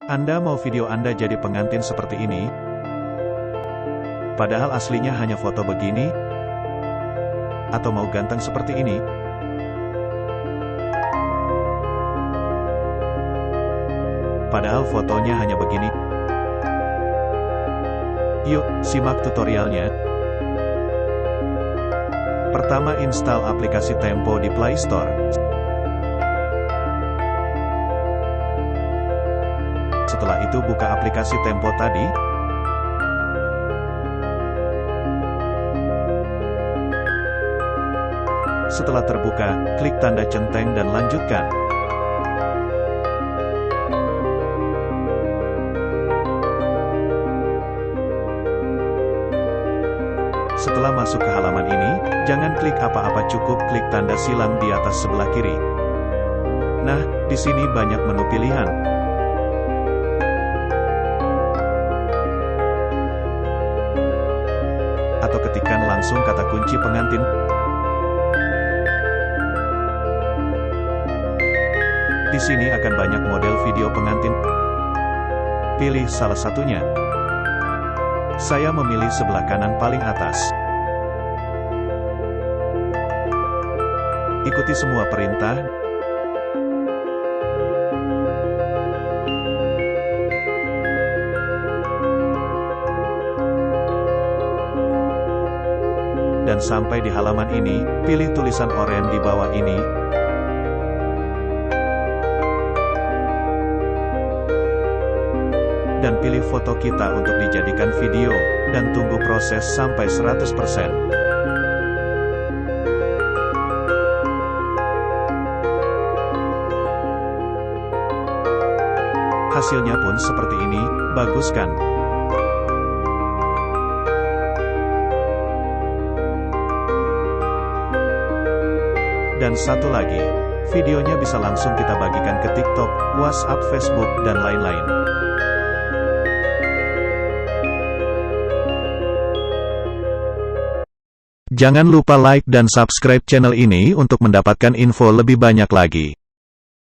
Anda mau video Anda jadi pengantin seperti ini? Padahal aslinya hanya foto begini? Atau mau ganteng seperti ini? Padahal fotonya hanya begini. Yuk, simak tutorialnya. Pertama, install aplikasi Tempo di Play Store. Setelah itu buka aplikasi Tempo tadi. Setelah terbuka, klik tanda centeng dan lanjutkan. Setelah masuk ke halaman ini, jangan klik apa-apa, cukup klik tanda silang di atas sebelah kiri. Nah, di sini banyak menu pilihan. Atau ketikkan langsung kata kunci pengantin. Di sini akan banyak model video pengantin. Pilih salah satunya. Saya memilih sebelah kanan paling atas. Ikuti semua perintah. Dan sampai di halaman ini, pilih tulisan oranye di bawah ini. Dan pilih foto kita untuk dijadikan video, dan tunggu proses sampai 100%. Hasilnya pun seperti ini, bagus kan? Dan satu lagi, videonya bisa langsung kita bagikan ke TikTok, WhatsApp, Facebook, dan lain-lain. Jangan lupa like dan subscribe channel ini untuk mendapatkan info lebih banyak lagi.